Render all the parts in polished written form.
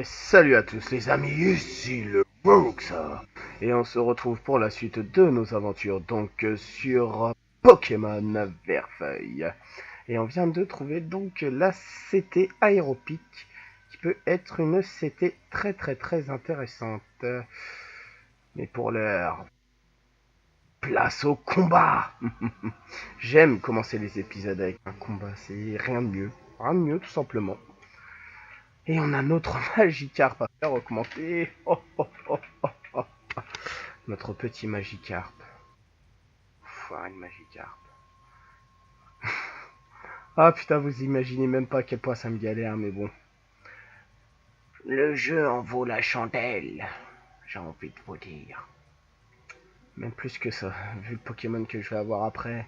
Salut à tous les amis, ici le Brooks. Et on se retrouve pour la suite de nos aventures donc sur Pokémon Verfeuille. Et on vient de trouver donc la CT Aéropic qui peut être une CT très intéressante. Mais pour l'heure, place au combat. J'aime commencer les épisodes avec un combat, c'est rien de mieux. Rien de mieux tout simplement. Et on a notre Magikarp à faire augmenter. Notre petit Magikarp. Une Magikarp. Ah putain, vous imaginez même pas à quel point ça me galère, mais bon. Le jeu en vaut la chandelle, j'ai envie de vous dire. Même plus que ça, vu le Pokémon que je vais avoir après,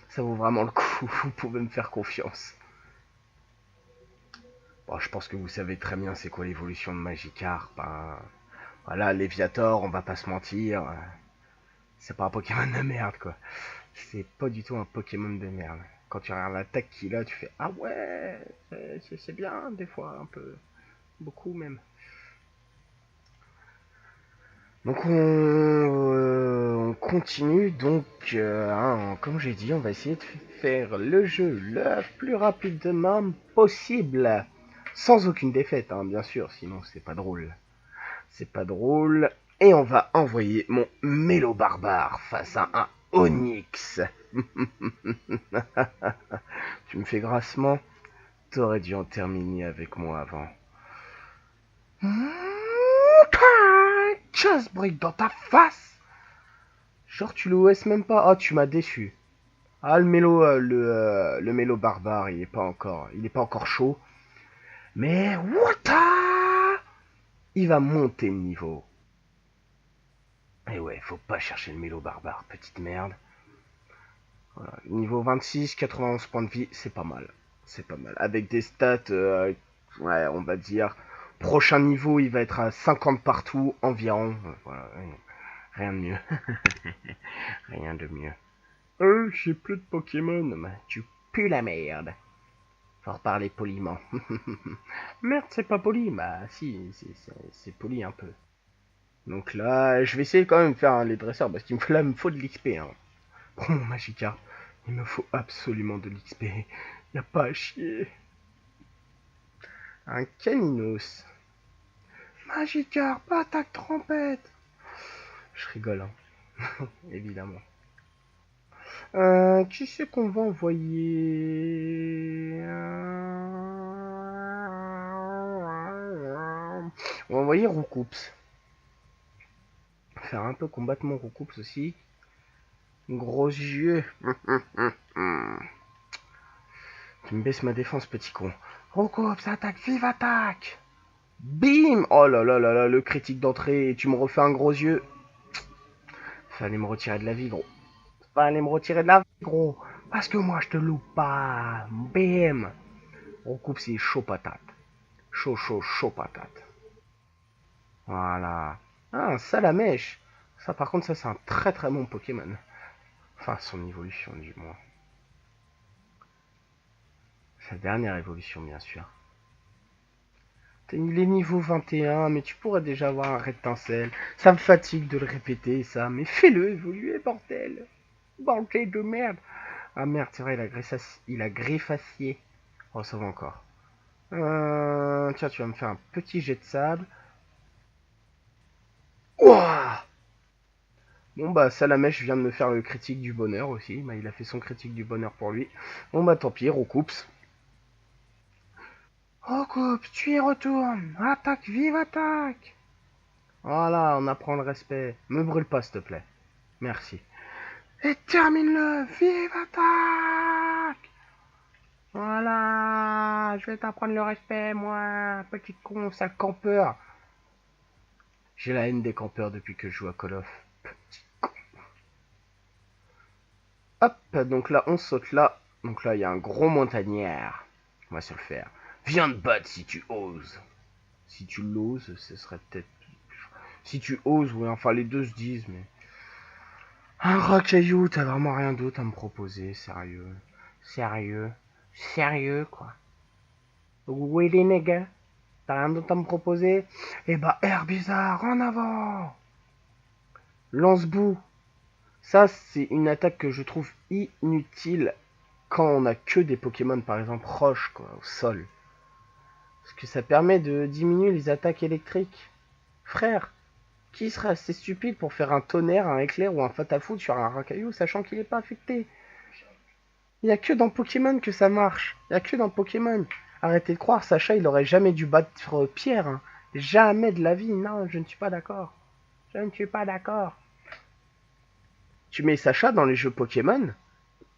ça vaut vraiment le coup, vous pouvez me faire confiance. Bon, je pense que vous savez très bien c'est quoi l'évolution de Magikarp. Hein. Voilà, Léviator, on va pas se mentir. C'est pas un Pokémon de merde, quoi. C'est pas du tout un Pokémon de merde. Quand tu regardes l'attaque qu'il a, tu fais ah ouais, c'est bien, des fois, un peu. Beaucoup même. Donc on continue, donc comme j'ai dit, on va essayer de faire le jeu le plus rapidement possible. Sans aucune défaite, hein, bien sûr, sinon c'est pas drôle. C'est pas drôle. Et on va envoyer mon Mélo Barbare face à un Onyx. Tu me fais grassement. T'aurais dû en terminer avec moi avant. Just brick dans ta face. Genre tu le OS même pas. Ah, tu m'as déçu. Ah, le mélo barbare, il est pas encore chaud. Mais what? Il va monter le niveau. Et ouais, faut pas chercher le mélo barbare, petite merde. Voilà, niveau 26, 91 points de vie, c'est pas mal. C'est pas mal. Avec des stats, ouais, on va dire, prochain niveau, il va être à 50 partout environ. Voilà, rien de mieux. Rien de mieux. J'ai plus de Pokémon. Mais tu pues la merde. Faut reparler poliment. Merde, c'est pas poli. Bah si, c'est poli un peu. Donc là, je vais essayer quand même de faire les dresseurs parce qu'il me faut de l'XP. Hein. Pour mon Magikarp, il me faut absolument de l'XP. Y a pas à chier. Un Caninos. Magikarp, attaque trompette. Je rigole, hein. Évidemment. Qui c'est qu'on va envoyer On va envoyer Roucoups. Faire un peu combattre mon Roucoups aussi. Gros yeux. Tu me baisses ma défense, petit con. Roucoups, attaque, vive attaque. Bim. Oh là là là là, le critique d'entrée. Et tu me refais un gros yeux. Fallait me retirer de la vie, gros. Fallait me retirer de la vie, gros. Parce que moi, je te loupe pas. Bim. Roucoups, c'est chaud patate. Chaud patate. Voilà. Ah, un Salamèche. Ça, par contre, ça, c'est un très bon Pokémon. Enfin, son évolution, du moins. Sa dernière évolution, bien sûr. Il est niveau 21, mais tu pourrais déjà avoir un rétincelle. Ça me fatigue de le répéter, ça. Mais fais-le évoluer, bordel. Bordel de merde. Ah merde, c'est vrai, il a griffacier. Oh, ça va encore. Tiens, tu vas me faire un petit jet de sable. Ouah. Bon bah Salamèche vient de me faire le critique du bonheur aussi, bah, il a fait son critique du bonheur pour lui. Bon bah tant pis, Roucoups. Roucoups, tu y retournes. Attaque, vive attaque. Voilà, on apprend le respect. Me brûle pas s'il te plaît. Merci. Et termine-le, vive attaque. Voilà, je vais t'apprendre le respect moi, petit con, sale campeur. J'ai la haine des campeurs depuis que je joue à Call of. Hop, donc là, on saute là. Donc là, il y a un gros montagnard. On va se le faire. Viens te battre si tu oses. Si tu l'oses, ce serait peut-être... Si tu oses, oui, enfin les deux se disent, mais... Un rocaillou, t'as vraiment rien d'autre à me proposer, sérieux. Sérieux, quoi. Oui, les nègres. T'as rien d'autre à me proposer? Eh bah, air bizarre, en avant! Lance-boue. Ça, c'est une attaque que je trouve inutile quand on a que des Pokémon, par exemple, roche, quoi, au sol. Parce que ça permet de diminuer les attaques électriques. Frère, qui serait assez stupide pour faire un tonnerre, un éclair ou un fatal-foot sur un racaillou, sachant qu'il n'est pas affecté? Il n'y a que dans Pokémon que ça marche. Il n'y a que dans Pokémon. Arrêtez de croire, Sacha, il aurait jamais dû battre Pierre. Hein. Jamais de la vie. Non, je ne suis pas d'accord. Je ne suis pas d'accord. Tu mets Sacha dans les jeux Pokémon,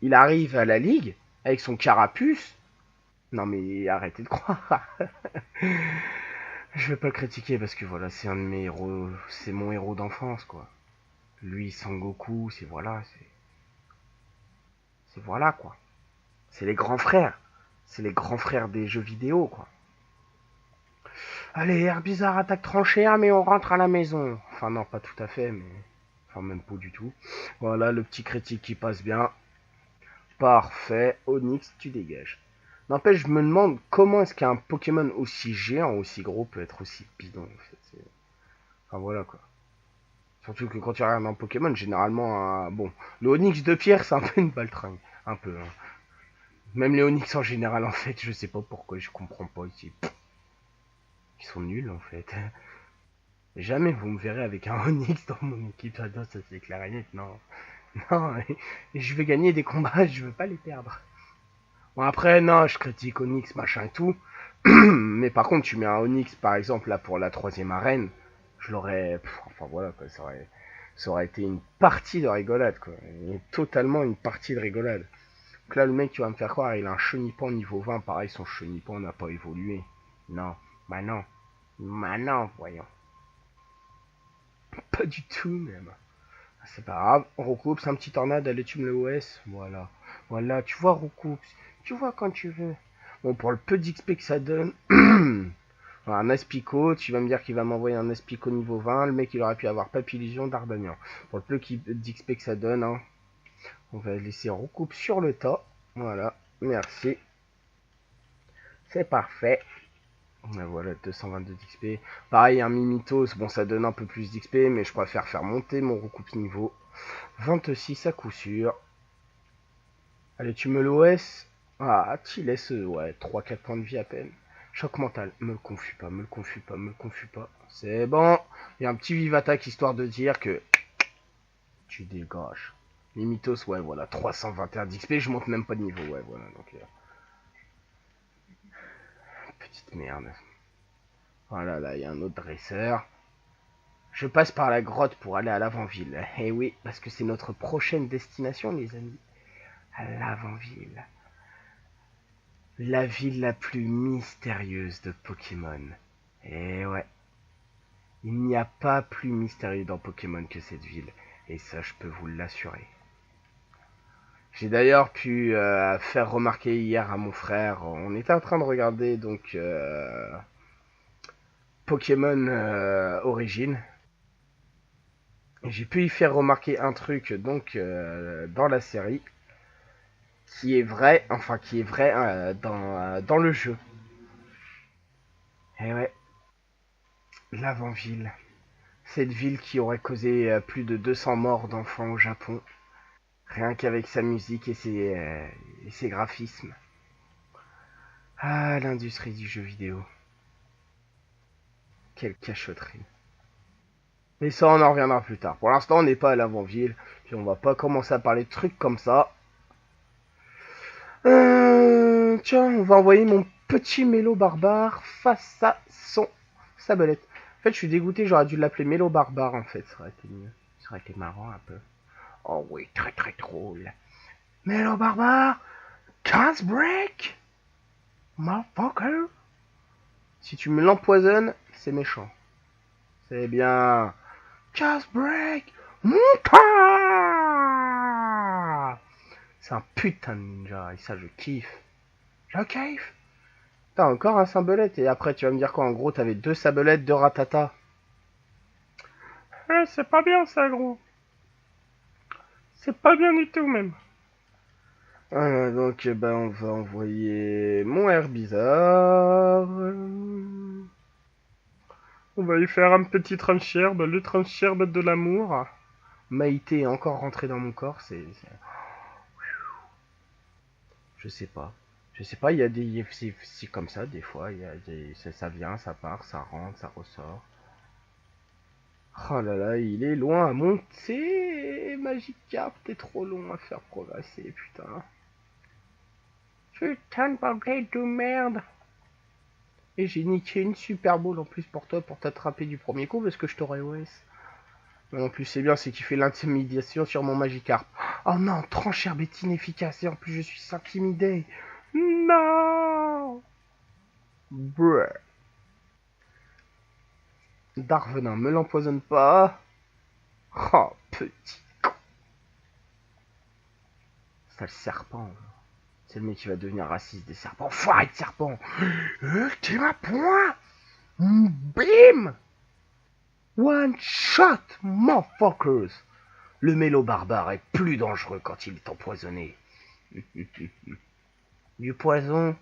il arrive à la ligue avec son carapuce. Non mais arrêtez de croire. Je vais pas le critiquer parce que voilà, c'est un de mes héros, c'est mon héros d'enfance quoi. Lui, Sangoku, c'est voilà, c'est voilà quoi. C'est les grands frères. C'est les grands frères des jeux vidéo quoi. Allez, Herbizarre attaque tranchée, mais on rentre à la maison. Enfin non, pas tout à fait, mais enfin même pas du tout. Voilà le petit critique qui passe bien. Parfait, Onyx, tu dégages. N'empêche, je me demande comment est-ce qu'un Pokémon aussi géant, aussi gros peut être aussi bidon en fait. Enfin voilà quoi. Surtout que quand tu regardes un Pokémon, généralement, bon, le Onyx de pierre, c'est un peu une baltringue. Un peu. Hein. Même les Onyx en général, en fait, je sais pas pourquoi, je comprends pas. Ils sont nuls en fait. Jamais vous me verrez avec un Onyx dans mon équipe. Ah non, ça c'est clair et net, non. Non, je vais gagner des combats, je veux pas les perdre. Bon après, non, je critique Onyx, machin et tout. Mais par contre, tu mets un Onyx, par exemple, là, pour la 3ème arène, je l'aurais... Enfin voilà, quoi, ça aurait été une partie de rigolade, quoi. Et totalement une partie de rigolade. Donc là, le mec, tu vas me faire croire, il a un Chenipan niveau 20, pareil, son Chenipan n'a pas évolué. Non, bah non. Bah non, voyons. Pas du tout, même. C'est pas grave, Roucoups, un petit tornade, allez, tu me le OS. Voilà. Voilà, tu vois, Roucoups. Tu vois quand tu veux. Bon, pour le peu d'XP que ça donne, un Aspico, tu vas me dire qu'il va m'envoyer un Aspico niveau 20. Le mec, il aurait pu avoir Papillusion d'Arbanien. Pour le peu d'XP que ça donne, hein, on va laisser Roucoups sur le tas. Voilà, merci. C'est parfait. Voilà, 222 d'XP. Pareil, un Mimitos, bon, ça donne un peu plus d'XP, mais je préfère faire monter mon Roucoups niveau. 26 à coup sûr. Allez, tu me l'OS. Ah, tu laisses, ouais, 3-4 points de vie à peine. Choc mental. Me le confus pas, me le confus pas, me le confus pas. C'est bon. Il y a un petit vive attaque histoire de dire que tu dégages. Mimitos, ouais, voilà, 321 d'XP, je monte même pas de niveau, ouais, voilà, donc... petite merde. Voilà, là, il y a un autre dresseur. Je passe par la grotte pour aller à l'avant-ville. Eh oui, parce que c'est notre prochaine destination, les amis. À l'avant-ville. La ville la plus mystérieuse de Pokémon. Et ouais, il n'y a pas plus mystérieux dans Pokémon que cette ville. Et ça, je peux vous l'assurer. J'ai d'ailleurs pu faire remarquer hier à mon frère, on était en train de regarder donc Pokémon Origin. J'ai pu y faire remarquer un truc donc dans la série qui est vrai, enfin qui est vrai dans le jeu. Et ouais, l'avant-ville. Cette ville qui aurait causé plus de 200 morts d'enfants au Japon, rien qu'avec sa musique et ses graphismes. Ah, l'industrie du jeu vidéo. Quelle cachotterie. Mais ça, on en reviendra plus tard. Pour l'instant, on n'est pas à l'avant-ville, puis on va pas commencer à parler de trucs comme ça. Tiens, on va envoyer mon petit Mélo barbare face à son Sabolette. En fait, je suis dégoûté, j'aurais dû l'appeler Mélo barbare, en fait. Ça aurait été mieux. Ça aurait été marrant, un peu. Oh oui, très très drôle. Mélo barbare, 15 break, motherfucker. Si tu me l'empoisonnes, c'est méchant. C'est bien. Just break. C'est un putain de ninja et ça je kiffe. Je kiffe. T'as encore un Sabolette et après tu vas me dire quoi? En gros t'avais 2 Sabelettes, 2 Ratata. C'est pas bien ça gros. C'est pas bien du tout même. Voilà, donc on va envoyer mon Herbizarre. On va y faire un petit tranchierbe, le tranchierbe de l'amour. Maïté est encore rentrée dans mon corps, Je sais pas. Je sais pas, il y a des... C'est comme ça, des fois, il y a des... ça vient, ça part, ça rentre, ça ressort. Oh là là, il est loin à monter. Magikarp, t'es trop long à faire progresser, putain. Putain de baguette de merde. Et j'ai niqué une super boule en plus pour toi, pour t'attraper du premier coup, parce que je t'aurais OS. Mais en plus, c'est bien, c'est qu'il fait l'intimidation sur mon Magikarp. Oh non, tranchère est inefficace, et en plus, je suis intimidé. Non. Bruh. Darvenin, me l'empoisonne pas. Oh, petit. Sale serpent. C'est le mec qui va devenir raciste des serpents. Foiré de serpent. T'es ma point. Bim. One shot, motherfuckers. Le mélo barbare est plus dangereux quand il est empoisonné. Du poison,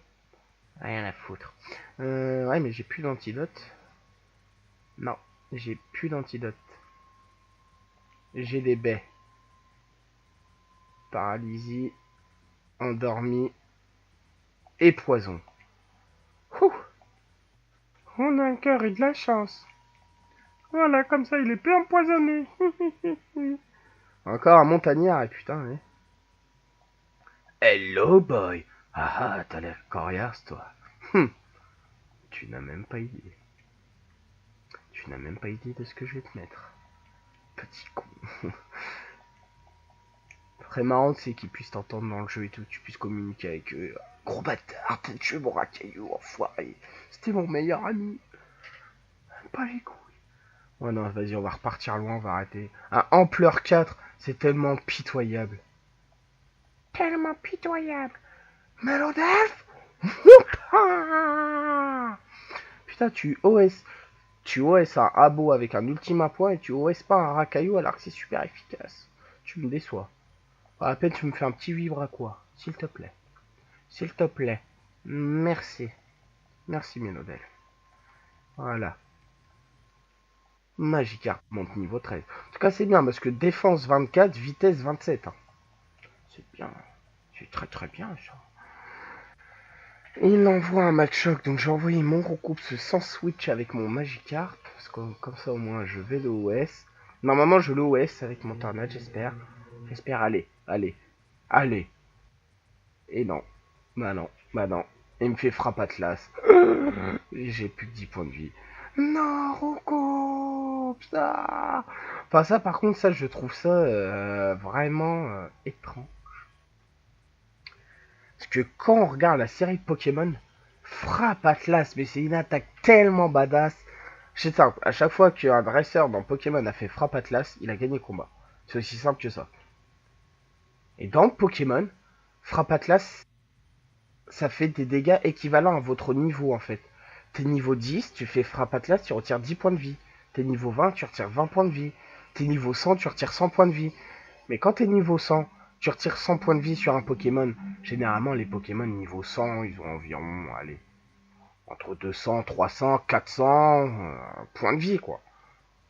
rien à foutre. Ouais, mais j'ai plus d'antidote. Non, j'ai plus d'antidote. J'ai des baies. Paralysie, endormi et poison. Ouh. On a un cœur et de la chance. Voilà, comme ça, il est plus empoisonné. Encore un montagnard, et putain, ouais. Hello, boy. Ah ah, t'as l'air coriace, toi. Tu n'as même pas idée. Tu n'as même pas idée de ce que je vais te mettre. Petit con. Très marrant, c'est qu'ils puissent t'entendre dans le jeu et tout, tu puisses communiquer avec eux. Gros bâtard, t'as tué mon racaillou, enfoiré. C'était mon meilleur ami. Pas les couilles. Ouais, non, vas-y, on va repartir loin, on va arrêter. Un ampleur 4, c'est tellement pitoyable. Tellement pitoyable. Melodelf. Putain, tu OS un abo avec un ultime point et tu OS pas un racaillou alors que c'est super efficace. Tu me déçois. À peine tu me fais un petit vibre à quoi, s'il te plaît. S'il te plaît. Merci. Merci, Ménodel. Voilà. Magikarp monte niveau 13. En tout cas, c'est bien parce que défense 24, vitesse 27. Hein. C'est bien. C'est très très bien ça. Il envoie un match choc, donc j'ai envoyé mon recoupe sans switch avec mon Magikarp. Parce que comme ça au moins je vais le OS. Normalement je le OS avec mon Tornade, j'espère. J'espère, allez, allez, allez. Et non. Bah non, bah non. Il me fait frappe Atlas. J'ai plus que 10 points de vie. Non, Rocco, putain. Enfin ça par contre, ça je trouve ça vraiment étrange. Parce que quand on regarde la série de Pokémon, frappe Atlas, mais c'est une attaque tellement badass. C'est simple, à chaque fois qu'un dresseur dans Pokémon a fait frappe Atlas, il a gagné le combat. C'est aussi simple que ça. Et dans Pokémon, frappe Atlas, ça fait des dégâts équivalents à votre niveau en fait. T'es niveau 10, tu fais frappe Atlas, tu retires 10 points de vie. T'es niveau 20, tu retires 20 points de vie. T'es niveau 100, tu retires 100 points de vie. Mais quand t'es niveau 100, tu retires 100 points de vie sur un Pokémon. Généralement, les Pokémon niveau 100, ils ont environ, allez, entre 200, 300, 400 points de vie, quoi.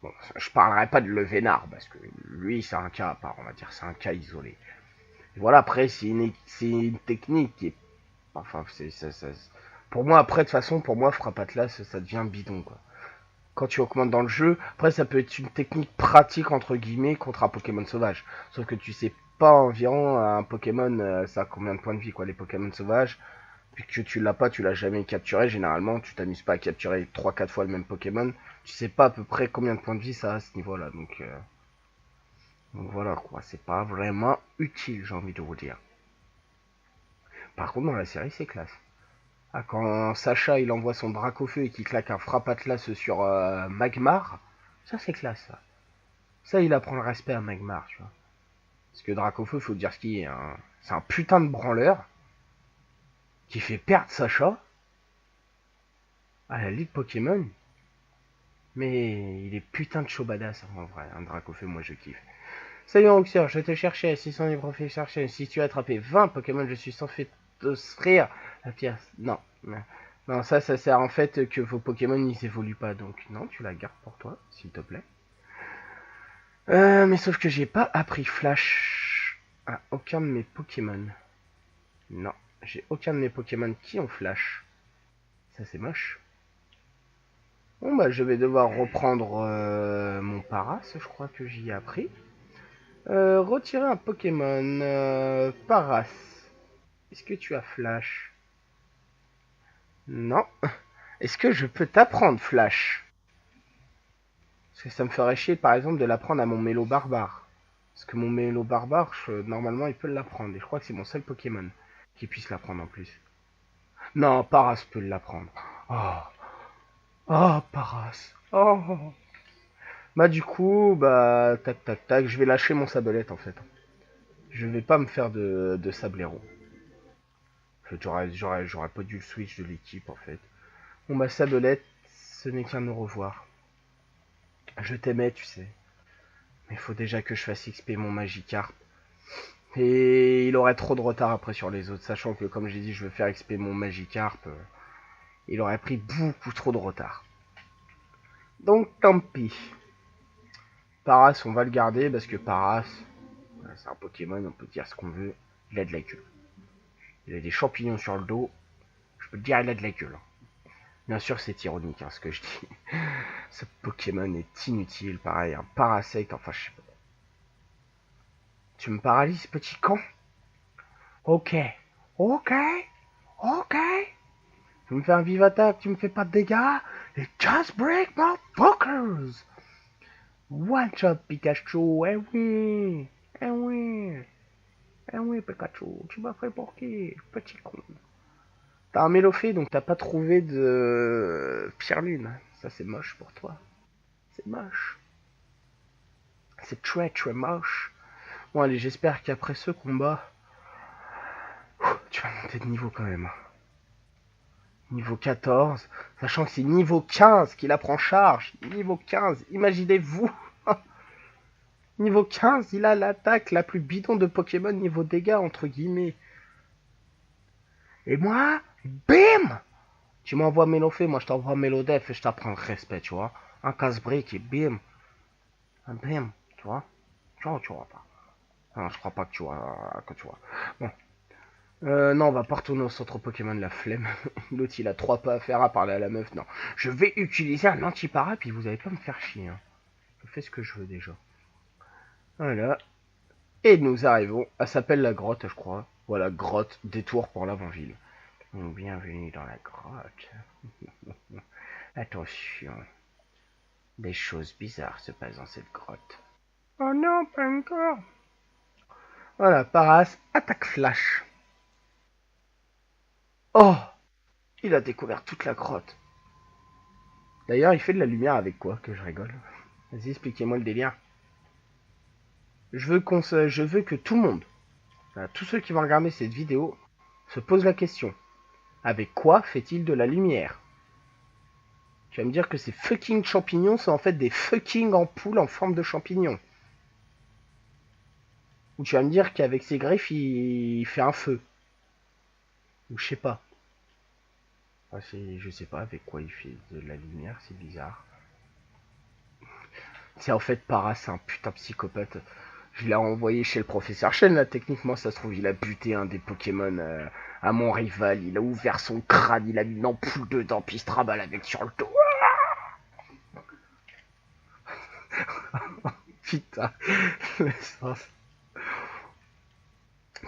Bon, je parlerai pas de Levénard, parce que lui, c'est un cas à part, on va dire, c'est un cas isolé. Et voilà, après, c'est une technique qui est... Enfin, pour moi, après, de toute façon, pour moi, Frappe Atlas, ça devient bidon, quoi. Quand tu augmentes dans le jeu, après, ça peut être une technique pratique, entre guillemets, contre un Pokémon sauvage. Sauf que tu sais pas environ un Pokémon, ça a combien de points de vie, quoi, les Pokémon sauvages. Puis que tu l'as pas, tu l'as jamais capturé, généralement, tu t'amuses pas à capturer 3-4 fois le même Pokémon. Tu sais pas à peu près combien de points de vie ça a à ce niveau-là, donc voilà, quoi, c'est pas vraiment utile, j'ai envie de vous dire. Par contre, dans la série, c'est classe. Ah, quand Sacha il envoie son Dracofeu et qu'il claque un frappe Atlas sur Magmar, ça c'est classe ça. Ça il apprend le respect à Magmar, tu vois. Parce que Dracofeu, faut dire ce qu'il est, hein. C'est un putain de branleur qui fait perdre Sacha à la Ligue Pokémon. Mais il est putain de chaud badass en vrai, un Dracofeu, moi je kiffe. Salut Roxer, je te cherchais à 600 livres fait chercher. Si tu as attrapé 20 Pokémon, je suis censé t'offrir la pièce. Non. Non, ça sert en fait que vos Pokémon ils évoluent pas. Donc non, tu la gardes pour toi, s'il te plaît. Mais sauf que j'ai pas appris Flash à aucun de mes Pokémon. Non, j'ai aucun de mes Pokémon qui ont Flash. Ça c'est moche. Bon bah je vais devoir reprendre mon Paras, je crois que j'y ai appris. Retirer un Pokémon. Paras. Est-ce que tu as Flash? Non. Est-ce que je peux t'apprendre Flash? Parce que ça me ferait chier par exemple de l'apprendre à mon Mélo Barbare. Parce que mon Mélo Barbare, normalement il peut l'apprendre. Et je crois que c'est mon seul Pokémon qui puisse l'apprendre en plus. Non, Paras peut l'apprendre. Oh. Oh, Paras. Oh. Bah du coup, bah tac tac tac, je vais lâcher mon Sablette en fait. Je vais pas me faire de Sablero. J'aurais pas dû le switch de l'équipe en fait. Bon bah Sablette, ce n'est qu'un au revoir. Je t'aimais, tu sais. Mais il faut déjà que je fasse XP mon Magikarp. Et il aurait trop de retard après sur les autres, sachant que comme j'ai dit, je veux faire XP mon Magikarp. Il aurait pris beaucoup trop de retard. Donc tant pis. Paras, on va le garder parce que Paras, c'est un Pokémon, on peut dire ce qu'on veut. Il a de la gueule. Il a des champignons sur le dos. Je peux te dire, il a de la gueule. Bien sûr, c'est ironique ce que je dis. Ce Pokémon est inutile, pareil, un Parasect, enfin je sais pas. Tu me paralyses, petit con? Ok, ok, ok. Tu me fais un vive attaque, tu me fais pas de dégâts? Et just break my fuckers! One shot, Pikachu, eh oui, eh oui, eh oui, Pikachu, tu m'as fait porquer, petit con. T'as un Mélophée, donc t'as pas trouvé de Pierre Lune. Ça, c'est moche pour toi. C'est moche. C'est très très moche. Bon, allez, j'espère qu'après ce combat, tu vas monter de niveau quand même. Niveau 14, sachant que c'est niveau 15 qu'il apprend charge. Niveau 15, imaginez-vous. Niveau 15, il a l'attaque la plus bidon de Pokémon niveau dégâts, entre guillemets. Et moi, bim! Tu m'envoies Mélophée, moi je t'envoie Mélodef et je t'apprends le respect, tu vois. Un casse-brique et bim. Un bim, tu vois. Tu vois pas. Non, je crois pas que tu vois. Que tu vois. Bon. Non, on va pas retourner au centre Pokémon de la flemme. L'autre, il a 3 pas à faire à parler à la meuf. Non. Je vais utiliser un anti-para, puis vous allez pas me faire chier. Hein. Je fais ce que je veux déjà. Voilà. Et nous arrivons. Elle s'appelle la grotte, je crois. Voilà, grotte, détour pour l'avant-ville. Bienvenue dans la grotte. Attention. Des choses bizarres se passent dans cette grotte. Oh non, pas encore. Voilà, Paras, attaque flash. Oh! Il a découvert toute la grotte. D'ailleurs, il fait de la lumière avec quoi que je rigole? Vas-y, expliquez-moi le délire. Je veux que tout le monde, tous ceux qui vont regarder cette vidéo, se posent la question. Avec quoi fait-il de la lumière? Tu vas me dire que ces fucking champignons sont en fait des fucking ampoules en forme de champignons. Ou tu vas me dire qu'avec ses griffes, il fait un feu. Ou je sais pas. Enfin, je sais pas avec quoi il fait de la lumière, c'est bizarre. C'est en fait Para, c'est un putain de psychopathe. Je l'ai envoyé chez le professeur Chen, là, techniquement, ça se trouve, il a buté un des Pokémon à mon rival. Il a ouvert son crâne, il a mis une ampoule dedans, puis il se traballe avec sur le dos. Putain.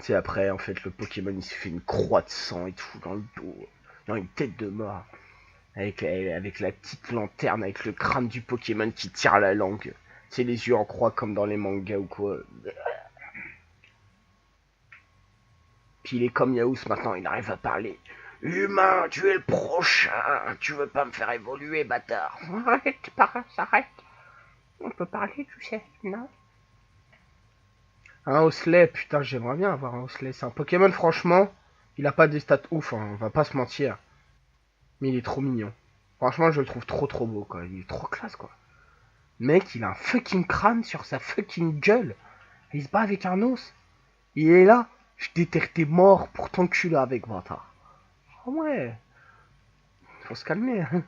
C'est après, en fait, le Pokémon, il se fait une croix de sang et tout dans le dos. Dans une tête de mort. Avec la petite lanterne, avec le crâne du Pokémon qui tire la langue. C'est les yeux en croix comme dans les mangas ou quoi. Puis il est comme Yaous maintenant, il arrive à parler. Humain, tu es le prochain. Tu veux pas me faire évoluer, bâtard. Arrête, Paras, arrête. On peut parler, tu sais, non? Un Osley, putain, j'aimerais bien avoir un Osley. C'est un Pokémon, franchement, il a pas des stats ouf, hein, on va pas se mentir. Mais il est trop mignon. Franchement, je le trouve trop trop beau, quoi. Il est trop classe, quoi. Mec, il a un fucking crâne sur sa fucking gueule. Il se bat avec un os. Il est là. Je détectais mort pour t'enculer avec, bâtard. Ah ouais. faut se calmer. Hein.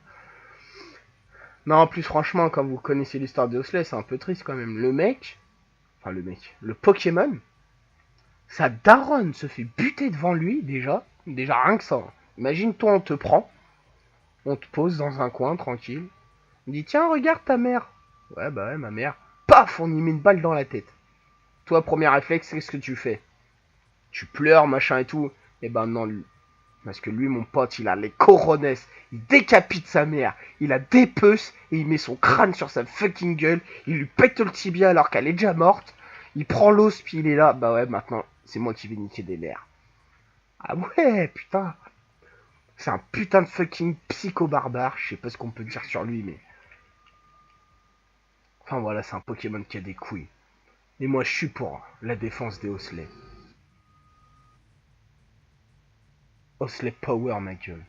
Non, en plus, franchement, quand vous connaissez l'histoire de Osley, c'est un peu triste quand même. Le Pokémon, sa daronne se fait buter devant lui, déjà. Déjà, rien que ça. Imagine, toi, on te prend, on te pose dans un coin, tranquille. On dit, tiens, regarde ta mère. Ouais, bah ouais, ma mère. Paf, on y met une balle dans la tête. Toi, premier réflexe, qu'est-ce que tu fais? Tu pleures, machin et tout. Eh ben non, parce que lui, mon pote, il a les coronets. Il décapite sa mère. Il a des peusses et il met son crâne sur sa fucking gueule. Il lui pète le tibia alors qu'elle est déjà morte. Il prend l'os puis il est là. Bah ouais, maintenant, c'est moi qui vais niquer des nerfs. Ah ouais, putain. C'est un putain de fucking psycho-barbare. Je sais pas ce qu'on peut dire sur lui, mais... Enfin voilà, c'est un Pokémon qui a des couilles. Et moi, je suis pour la défense des Osley. Osley Power, ma gueule.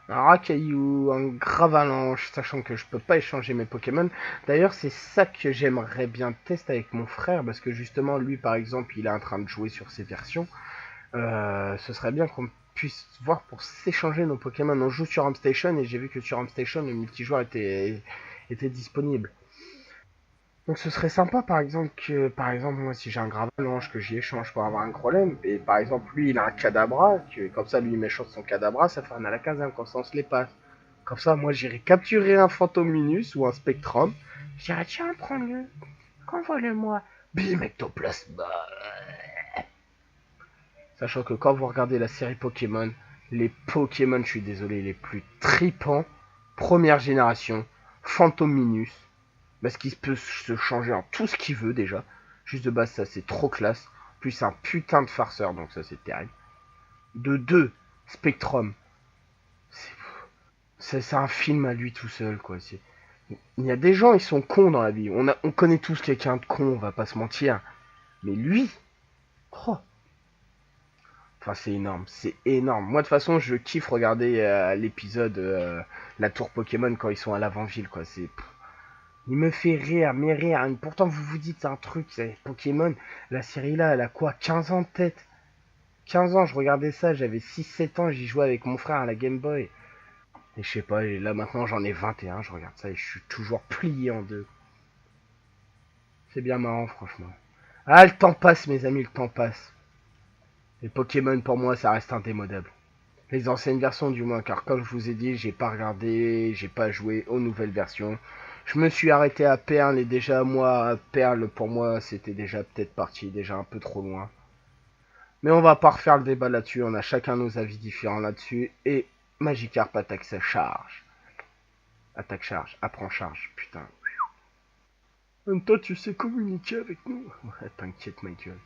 Un racaillou, un gravalanche, sachant que je peux pas échanger mes Pokémon. D'ailleurs, c'est ça que j'aimerais bien tester avec mon frère, parce que justement, lui, par exemple, il est en train de jouer sur ses versions. Ce serait bien qu'on puisse voir pour s'échanger nos Pokémon. On joue sur Amstation, et j'ai vu que sur Amstation, le multijoueur était disponible. Donc ce serait sympa par exemple que, par exemple, moi si j'ai un Gravalanche que j'y échange pour avoir un problème, et par exemple lui il a un Kadabra, que comme ça lui il m'échange son Kadabra, ça fait un Alakazam, comme ça on se les passe. Comme ça moi j'irai capturer un Phantominus ou un Spectrum, je dirais tiens prends-le, renvoie-le-moi, bim ectoplasme. Sachant que quand vous regardez la série Pokémon, les Pokémon, je suis désolé, les plus tripants, première génération, Phantominus, parce qu'il peut se changer en tout ce qu'il veut déjà. Juste de base, ça c'est trop classe. Plus c'est un putain de farceur, donc ça c'est terrible. De 2, Spectrum. C'est un film à lui tout seul, quoi. Il y a des gens, ils sont cons dans la vie. On connaît tous quelqu'un de con, on va pas se mentir. Mais lui, oh. Enfin, c'est énorme, c'est énorme. Moi, de toute façon, je kiffe regarder l'épisode La Tour Pokémon quand ils sont à l'avant-ville, quoi. Il me fait rire, mais rire. Pourtant, vous vous dites un truc, c'est Pokémon. La série là, elle a quoi? 15 ans de tête. 15 ans, je regardais ça, j'avais 6-7 ans, j'y jouais avec mon frère à la Game Boy. Et je sais pas, et là maintenant j'en ai 21, je regarde ça et je suis toujours plié en deux. C'est bien marrant, franchement. Ah, le temps passe, mes amis, le temps passe. Les Pokémon, pour moi, ça reste indémodable. Les anciennes versions, du moins, car comme je vous ai dit, j'ai pas regardé, j'ai pas joué aux nouvelles versions. Je me suis arrêté à Perle et déjà, moi, Perle, pour moi, c'était déjà peut-être parti, déjà un peu trop loin. Mais on va pas refaire le débat là-dessus, on a chacun nos avis différents là-dessus. Et Magikarp attaque sa charge. Attaque charge, apprend charge, putain. Toi, tu sais communiquer avec nous. Ouais, t'inquiète, ma gueule.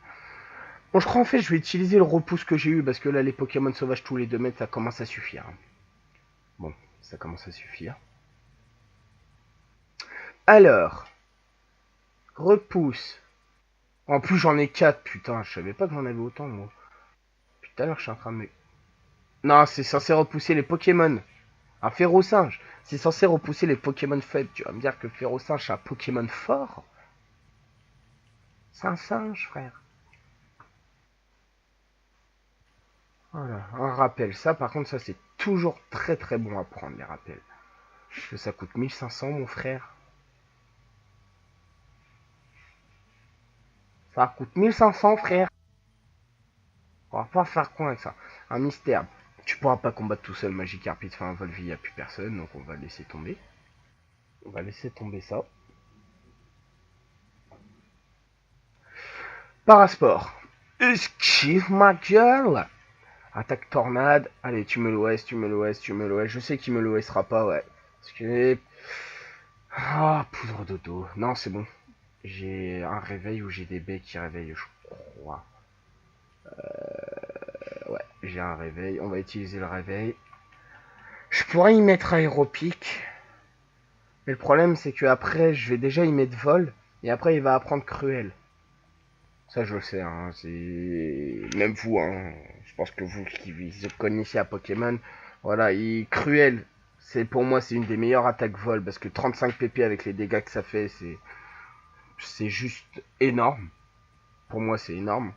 Bon, je crois en fait, je vais utiliser le repousse que j'ai eu parce que là, les Pokémon sauvages tous les 2 mètres, ça commence à suffire. Bon, ça commence à suffire. Alors, repousse. En plus, j'en ai 4, putain, je savais pas que j'en avais autant, moi. Tout à l'heure, je suis en train de me... Non, c'est censé repousser les Pokémon. Un Férocinge, c'est censé repousser les Pokémon faibles. Tu vas me dire que Férocinge, c'est un Pokémon fort? C'est un singe, frère. Voilà, un rappel. Ça, par contre, ça, c'est toujours très très bon à prendre, les rappels. Parce que ça coûte 1500, mon frère. Ça coûte 1500, frère. On va pas faire quoi avec ça? Un mystère. Tu pourras pas combattre tout seul Magikarp, il te fait un Volvi, il n'y a plus personne, donc on va laisser tomber. On va laisser tomber ça. Parasport. Esquive ma gueule. Attaque tornade. Allez, tu me l'OS, tu me l'OS, tu me l'OS. Je sais qu'il me l'OSera pas, ouais. Parce que... Ah, poudre de dos. Non, c'est bon. J'ai un réveil ou j'ai des baies qui réveillent, je crois. Ouais, j'ai un réveil. On va utiliser le réveil. Je pourrais y mettre aéropique. Mais le problème, c'est que après, je vais déjà y mettre vol. Et après, il va apprendre cruel. Ça, je le sais. Hein, c'est... Même vous, hein. Je pense que vous qui connaissez à Pokémon. Voilà, cruel. Pour moi, c'est une des meilleures attaques vol. Parce que 35 pp avec les dégâts que ça fait, c'est juste énorme. Pour moi, c'est énorme.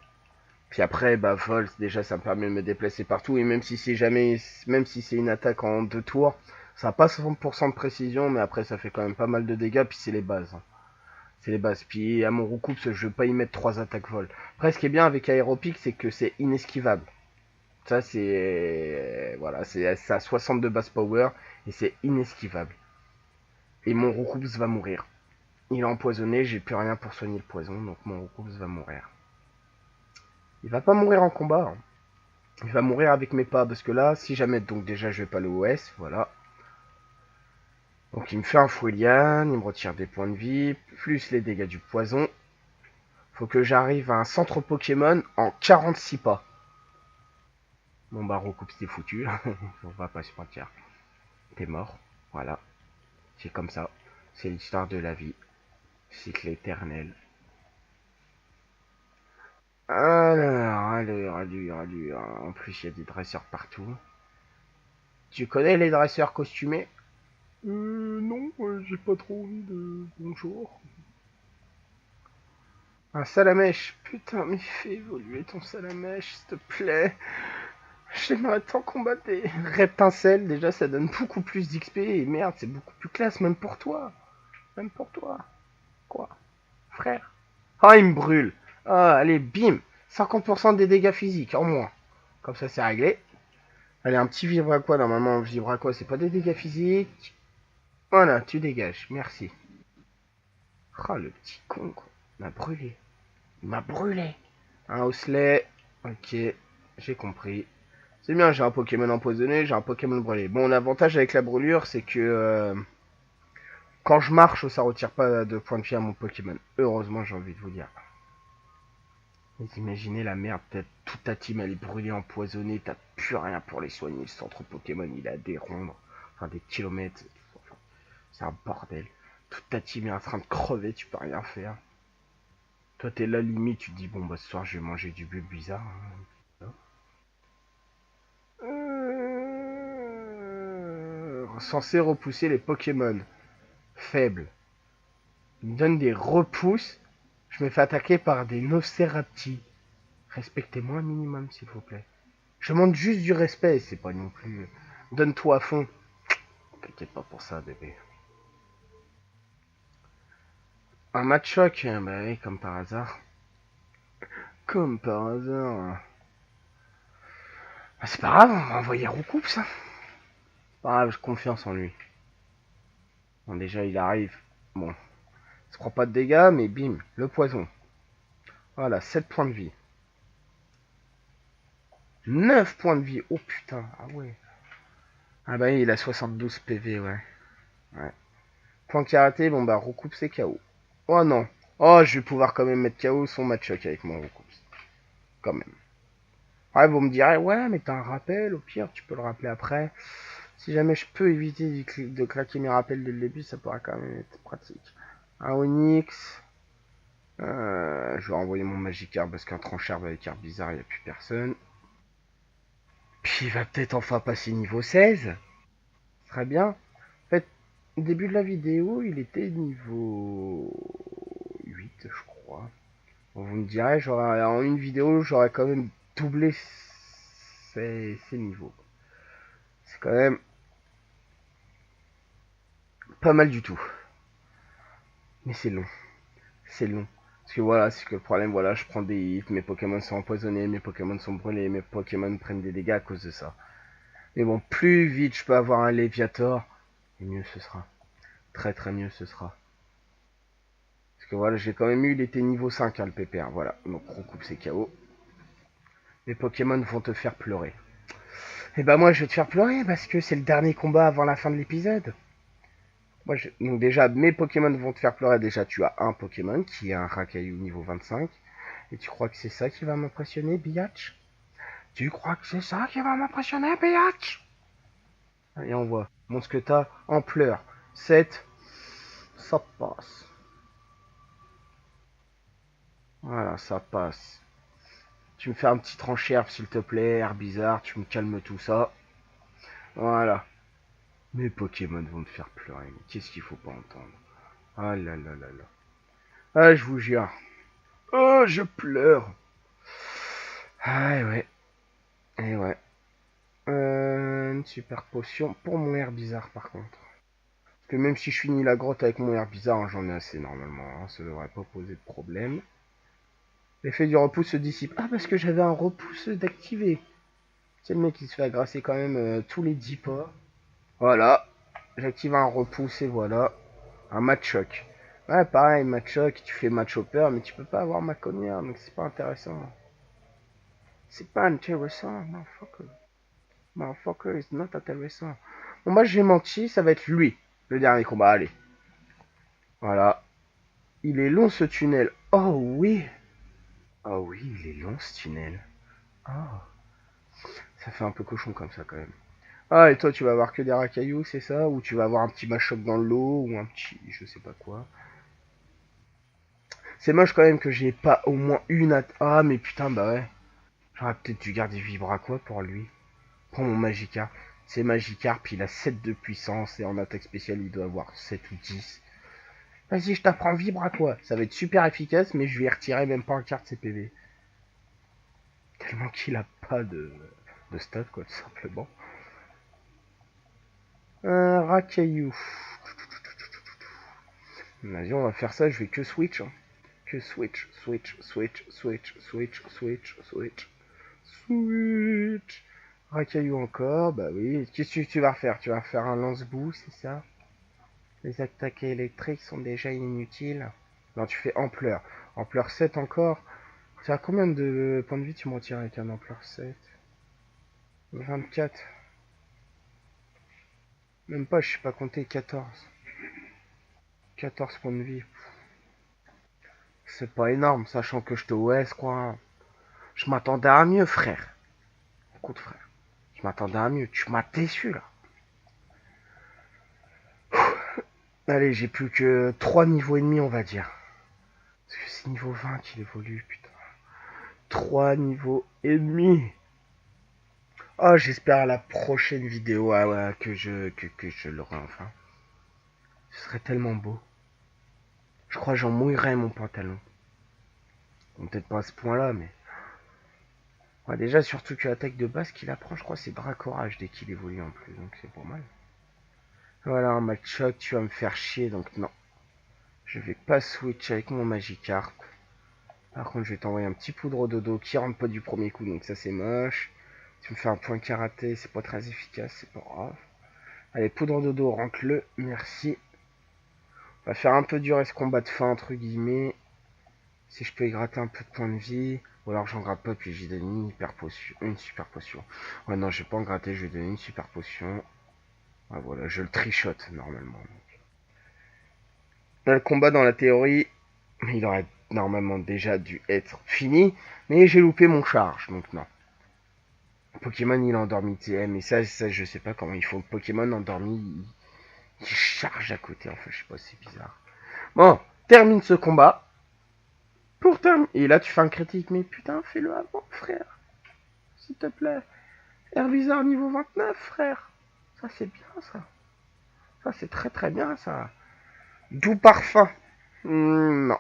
Puis après, bah vol, déjà ça me permet de me déplacer partout. Et même si c'est même si c'est une attaque en 2 tours, ça n'a pas 100% de précision, mais après ça fait quand même pas mal de dégâts. Puis c'est les bases, hein. C'est les bases. Puis à mon Roucoups, je veux pas y mettre 3 attaques vol. Après, ce qui est bien avec Aéropic, c'est que c'est inesquivable. Ça, c'est. Voilà, c'est à 62 base power et c'est inesquivable. Et mon Roucoups va mourir. Il est empoisonné, j'ai plus rien pour soigner le poison, donc mon Roucoups va mourir. Il va pas mourir en combat, hein. Il va mourir avec mes pas, parce que là, si jamais, donc déjà je vais pas le OS, voilà. Donc il me fait un Fouilian, il me retire des points de vie, plus les dégâts du poison. Faut que j'arrive à un centre Pokémon en 46 pas. Bon bah Roucoups t'es foutu, on va pas se mentir. T'es mort, voilà. C'est comme ça, c'est l'histoire de la vie. Cycle éternel. Alors. En plus, il y a des dresseurs partout. Tu connais les dresseurs costumés? Non, j'ai pas trop envie de... Bonjour. Un salamèche. Putain, mais fais évoluer ton salamèche, s'il te plaît. J'aimerais tant combattre des reptincelles. Déjà, ça donne beaucoup plus d'XP. Et merde, c'est beaucoup plus classe, même pour toi. Même pour toi. Quoi? Frère. Ah, il me brûle. Ah, allez, bim. 50% des dégâts physiques, en moins. Comme ça, c'est réglé. Allez, un petit vivre à quoi normalement, vivre à quoi, c'est pas des dégâts physiques. Voilà, tu dégages, merci. Ah, le petit con, quoi. Il m'a brûlé. Il m'a brûlé. Un Osley. Ok, j'ai compris. C'est bien, j'ai un Pokémon empoisonné, j'ai un Pokémon brûlé. Bon, l'avantage avec la brûlure, c'est que quand je marche, ça retire pas de points de vie à mon Pokémon. Heureusement, j'ai envie de vous dire. Mais imaginez la merde, toute ta team elle est brûlée, empoisonnée, t'as plus rien pour les soigner. Le centre Pokémon il a des rondes, enfin des kilomètres. C'est un bordel. Toute ta team est en train de crever, tu peux rien faire. Toi t'es là limite, tu te dis bon bah ce soir je vais manger du bulbe bizarre, hein. Censé repousser les Pokémon faibles. Il me donne des repousses. Je me fais attaquer par des Nocérapti. Respectez-moi un minimum s'il vous plaît. Je demande juste du respect, c'est pas non plus... Donne-toi à fond. T'inquiète pas pour ça, bébé. Un match choc, bah oui, comme par hasard. Comme par hasard. Ah, c'est pas grave, on va envoyer Roucoups, ça. Pas grave, j'ai confiance en lui. Bon, déjà, il arrive. Bon, il se prend pas de dégâts, mais bim, le poison. Voilà, 7 points de vie. 9 points de vie, oh putain, ah ouais. Ah bah il a 72 PV, ouais. Ouais. Point karaté, bon bah Roucoups c'est KO. Oh non. Oh, je vais pouvoir quand même mettre KO son match choc avec mon Roucoups. Quand même. Ouais, vous me direz, ouais, mais t'as un rappel, au pire, tu peux le rappeler après. Si jamais je peux éviter de claquer mes rappels dès le début, ça pourra quand même être pratique. Un Onyx. Je vais renvoyer mon Magikarp parce qu'un Tranchard avec Carpe bizarre, il n'y a plus personne. Puis il va peut-être enfin passer niveau 16. Très bien. En fait, au début de la vidéo, il était niveau 8, je crois. Bon, vous me direz, en une vidéo, j'aurais quand même doublé ses niveaux. C'est quand même pas mal du tout. Mais c'est long. C'est long. Parce que voilà, c'est que le problème, voilà, je prends des hits, mes Pokémon sont empoisonnés, mes Pokémon sont brûlés, mes Pokémon prennent des dégâts à cause de ça. Mais bon, plus vite je peux avoir un Léviator, et mieux ce sera. Très très mieux ce sera. Parce que voilà, j'ai quand même eu, il était niveau 5, hein, le PPR, voilà. Donc Roucoups c'est KO. Les Pokémon vont te faire pleurer. Et bah moi je vais te faire pleurer parce que c'est le dernier combat avant la fin de l'épisode. Donc déjà, mes Pokémon vont te faire pleurer. Déjà, tu as un Pokémon qui est un Rakaillou niveau 25. Et tu crois que c'est ça qui va m'impressionner, Biatch? Tu crois que c'est ça qui va m'impressionner, Biatch? Allez, on voit. Montre ce que t'as en pleurs. 7. Ça passe. Voilà, ça passe. Tu me fais un petit tranchère, s'il te plaît, air bizarre, tu me calmes tout ça. Voilà. Mes Pokémon vont me faire pleurer, mais qu'est-ce qu'il faut pas entendre? Ah là là là là. Ah, je vous jure. Oh, je pleure. Ah ouais, et ouais. Une super potion pour mon air bizarre par contre. Parce que même si je finis la grotte avec mon air bizarre, hein, j'en ai assez normalement, hein, ça devrait pas poser de problème. L'effet du repousse se dissipe. Ah, parce que j'avais un repousse d'activer. C'est le mec qui se fait agresser quand même tous les 10 pas. Voilà, j'active un repousse et voilà. Un match choc. Ouais, pareil, match choc, tu fais match hopper, mais tu peux pas avoir ma connière, donc c'est pas intéressant. C'est pas intéressant, motherfucker. Motherfucker is not intéressant. Bon, moi j'ai menti, ça va être lui, le dernier combat, allez. Voilà. Il est long ce tunnel. Oh oui. Oh oui, il est long ce tunnel. Oh. Ça fait un peu cochon comme ça quand même. Ah, et toi, tu vas avoir que des racailloux, c'est ça? Ou tu vas avoir un petit machoc dans l'eau, ou un petit... je sais pas quoi. C'est moche quand même que j'ai pas au moins une... Ah, mais putain, bah ouais. J'aurais peut-être dû garder Vibra quoi pour lui. Prends mon Magikarp. C'est Magikarp, il a 7 de puissance, et en attaque spéciale, il doit avoir 7 ou 10. Vas-y, je t'apprends Vibra quoi. Ça va être super efficace, mais je lui ai retiré même pas un quart de ses PV. Tellement qu'il a pas de stats, quoi, tout simplement. Racaillou. Vas-y, on va faire ça, je vais que switch. Hein. Que switch, switch, switch, switch, switch, switch, switch, switch. Racaillou encore, bah oui. Qu'est-ce que tu vas refaire? Tu vas faire un lance-boue, c'est ça? Les attaques électriques sont déjà inutiles. Non, tu fais ampleur. Ampleur 7 encore. Tu as combien de points de vie tu m'en tires avec un ampleur 7? 24. Même pas, je sais pas compter, 14. 14 points de vie. C'est pas énorme, sachant que je te OS, quoi. Je m'attendais à mieux, frère. Écoute, frère. Je m'attendais à mieux. Tu m'as déçu, là. Allez, j'ai plus que 3 niveaux et demi, on va dire. Parce que c'est niveau 20 qu'il évolue, putain. 3 niveaux et demi. Oh, j'espère à la prochaine vidéo ah ouais, que je l'aurai enfin. Ce serait tellement beau. Je crois que j'en mouillerais mon pantalon. Bon, peut-être pas à ce point-là, mais... Ouais, déjà, surtout que l'attaque de base qu'il apprend, je crois, c'est Dracorage dès qu'il évolue en plus, donc c'est pas mal. Voilà, un match choc, tu vas me faire chier, donc non. Je vais pas switch avec mon Magikarp. Par contre, je vais t'envoyer un petit poudre dodo qui rentre pas du premier coup, donc ça c'est moche. Tu me fais un point karaté, c'est pas très efficace, c'est pas grave. Allez, poudre dodo, rentre-le, merci. On va faire un peu dur ce combat de fin, entre guillemets. Si je peux y gratter un peu de points de vie. Ou alors j'en gratte pas, puis j'ai donné une hyper potion. Une super potion. Ouais, non, je vais pas en gratter, je vais donner une super potion. Ouais, voilà, je le trichote normalement. Là, le combat dans la théorie, il aurait normalement déjà dû être fini. Mais j'ai loupé mon charge, donc non. Pokémon il est endormi, mais ça je sais pas comment il faut. Pokémon endormi, il charge à côté, enfin je sais pas, c'est bizarre. Bon, termine ce combat. Pour terminer. Et là tu fais un critique, mais putain, fais-le avant, frère. S'il te plaît. Herbizarre niveau 29, frère. Ça c'est bien ça. Ça c'est très très bien ça. Doux parfum. Non.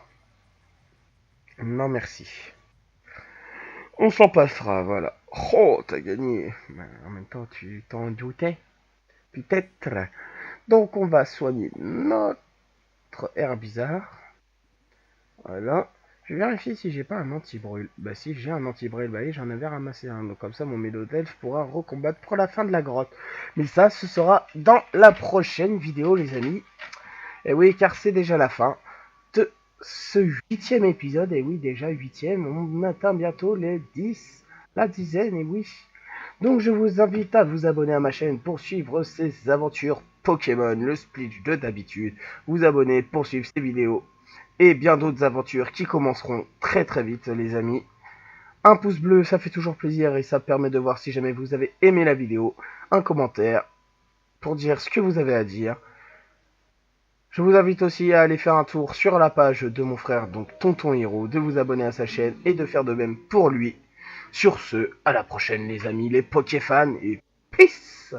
Non merci. On s'en passera, voilà. Oh, t'as gagné. Mais en même temps, tu t'en doutais. Peut-être. Donc on va soigner notre Herbizarre. Voilà. Je vais vérifier si j'ai pas un anti-brûle. Bah si j'ai un anti-brûle, bah oui, j'en avais ramassé un. Donc comme ça mon Mélodelph pourra recombattre pour la fin de la grotte. Mais ça, ce sera dans la prochaine vidéo les amis. Et oui, car c'est déjà la fin de ce 8e épisode. Et oui, déjà 8e. On atteint bientôt les 10, la dizaine, et oui. Donc je vous invite à vous abonner à ma chaîne pour suivre ces aventures Pokémon, le splitch de d'habitude. Vous abonner pour suivre ces vidéos et bien d'autres aventures qui commenceront très très vite les amis. Un pouce bleu, ça fait toujours plaisir et ça permet de voir si jamais vous avez aimé la vidéo. Un commentaire pour dire ce que vous avez à dire. Je vous invite aussi à aller faire un tour sur la page de mon frère, donc Tonton Hiro, de vous abonner à sa chaîne et de faire de même pour lui. Sur ce, à la prochaine les amis, les Pokéfans, et peace!